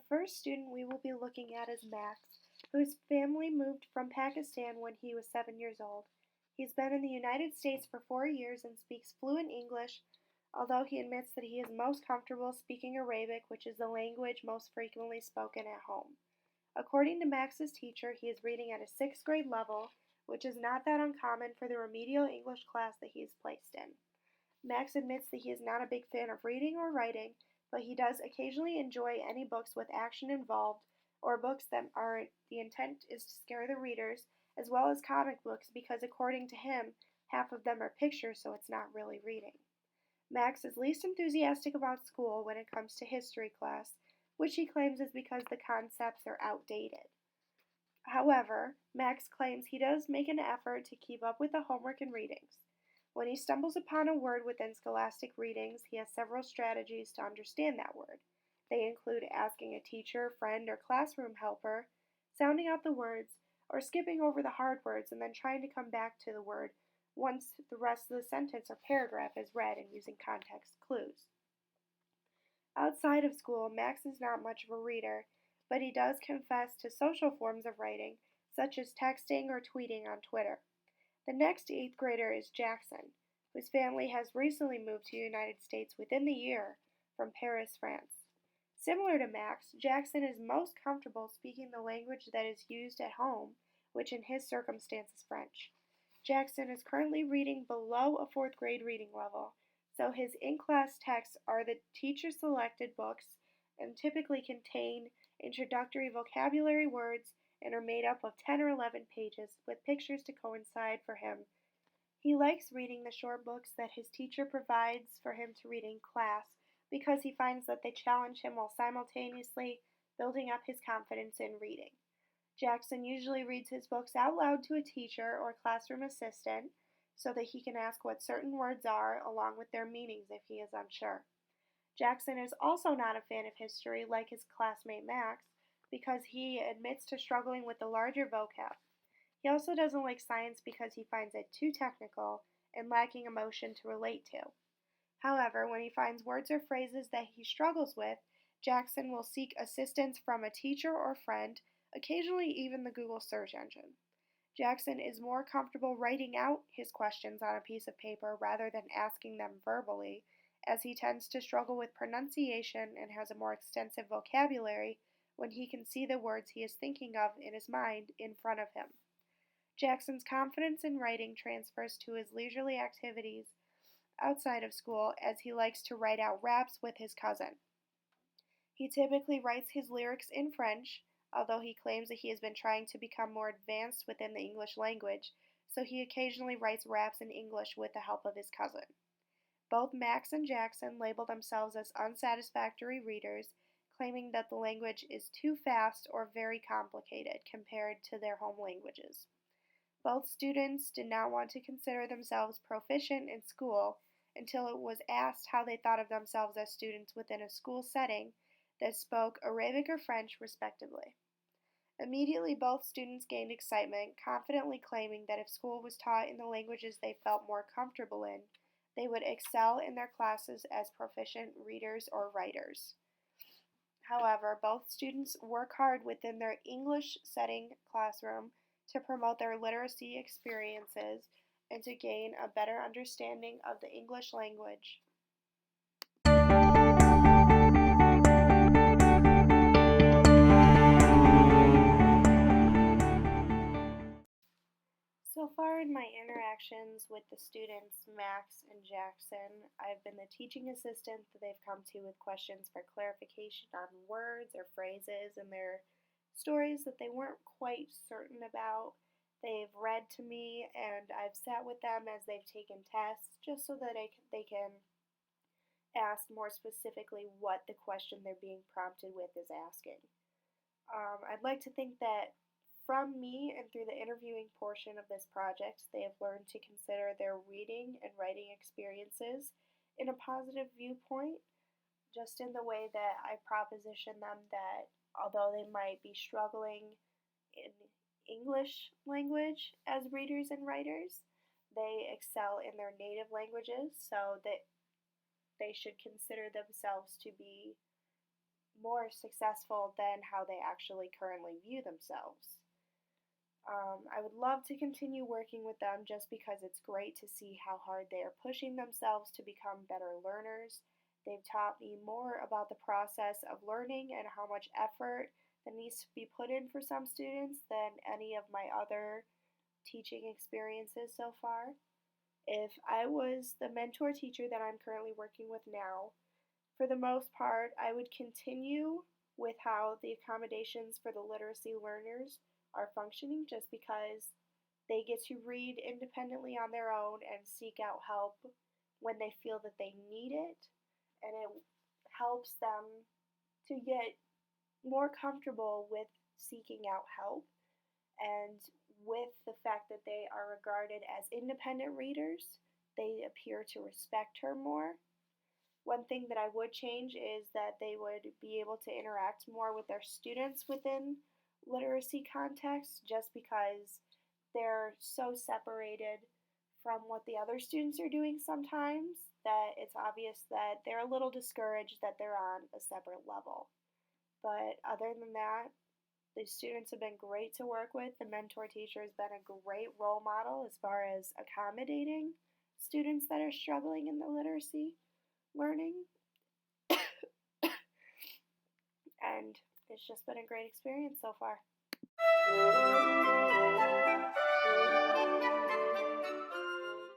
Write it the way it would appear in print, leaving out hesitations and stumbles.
first student we will be looking at is Max, whose family moved from Pakistan when he was 7 years old. He's been in the United States for 4 years and speaks fluent English, although he admits that he is most comfortable speaking Arabic, which is the language most frequently spoken at home. According to Max's teacher, he is reading at a sixth grade level, which is not that uncommon for the remedial English class that he is placed in. Max admits that he is not a big fan of reading or writing, but he does occasionally enjoy any books with action involved or books that are the intent is to scare the readers, as well as comic books because according to him, half of them are pictures, so it's not really reading. Max is least enthusiastic about school when it comes to history class, which he claims is because the concepts are outdated. However, Max claims he does make an effort to keep up with the homework and readings. When he stumbles upon a word within scholastic readings, he has several strategies to understand that word. They include asking a teacher, friend, or classroom helper, sounding out the words, or skipping over the hard words and then trying to come back to the word once the rest of the sentence or paragraph is read and using context clues. Outside of school, Max is not much of a reader, but he does confess to social forms of writing, such as texting or tweeting on Twitter. The next eighth grader is Jackson, whose family has recently moved to the United States within the year from Paris, France. Similar to Max, Jackson is most comfortable speaking the language that is used at home, which in his circumstance is French. Jackson is currently reading below a fourth grade reading level, so his in-class texts are the teacher-selected books and typically contain introductory vocabulary words and are made up of 10 or 11 pages with pictures to coincide for him. He likes reading the short books that his teacher provides for him to read in class because he finds that they challenge him while simultaneously building up his confidence in reading. Jackson usually reads his books out loud to a teacher or classroom assistant so that he can ask what certain words are along with their meanings if he is unsure. Jackson is also not a fan of history like his classmate Max because he admits to struggling with the larger vocab. He also doesn't like science because he finds it too technical and lacking emotion to relate to. However, when he finds words or phrases that he struggles with, Jackson will seek assistance from a teacher or friend, occasionally even the Google search engine. Jackson is more comfortable writing out his questions on a piece of paper rather than asking them verbally, as he tends to struggle with pronunciation and has a more extensive vocabulary when he can see the words he is thinking of in his mind in front of him. Jackson's confidence in writing transfers to his leisurely activities outside of school as he likes to write out raps with his cousin. He typically writes his lyrics in French, although he claims that he has been trying to become more advanced within the English language, so he occasionally writes raps in English with the help of his cousin. Both Max and Jackson label themselves as unsatisfactory readers, claiming that the language is too fast or very complicated compared to their home languages. Both students did not want to consider themselves proficient in school until it was asked how they thought of themselves as students within a school setting that spoke Arabic or French, respectively. Immediately, both students gained excitement, confidently claiming that if school was taught in the languages they felt more comfortable in, they would excel in their classes as proficient readers or writers. However, both students work hard within their English setting classroom to promote their literacy experiences and to gain a better understanding of the English language. So far in my interactions with the students, Max and Jackson, I've been the teaching assistant that they've come to with questions for clarification on words or phrases in their stories that they weren't quite certain about. They've read to me and I've sat with them as they've taken tests just so that they can ask more specifically what the question they're being prompted with is asking. I'd like to think that from me and through the interviewing portion of this project, they have learned to consider their reading and writing experiences in a positive viewpoint, just in the way that I proposition them that although they might be struggling in English language as readers and writers, they excel in their native languages, so that they should consider themselves to be more successful than how they actually currently view themselves. I would love to continue working with them just because it's great to see how hard they are pushing themselves to become better learners. They've taught me more about the process of learning and how much effort that needs to be put in for some students than any of my other teaching experiences so far. If I was the mentor teacher that I'm currently working with now, for the most part, I would continue with how the accommodations for the literacy learners are functioning just because they get to read independently on their own and seek out help when they feel that they need it, and it helps them to get more comfortable with seeking out help and with the fact that they are regarded as independent readers, they appear to respect her more. One thing that I would change is that they would be able to interact more with their students within literacy contexts just because they're so separated from what the other students are doing sometimes that it's obvious that they're a little discouraged that they're on a separate level. But other than that, the students have been great to work with. The mentor teacher has been a great role model as far as accommodating students that are struggling in the literacy learning. And it's just been a great experience so far.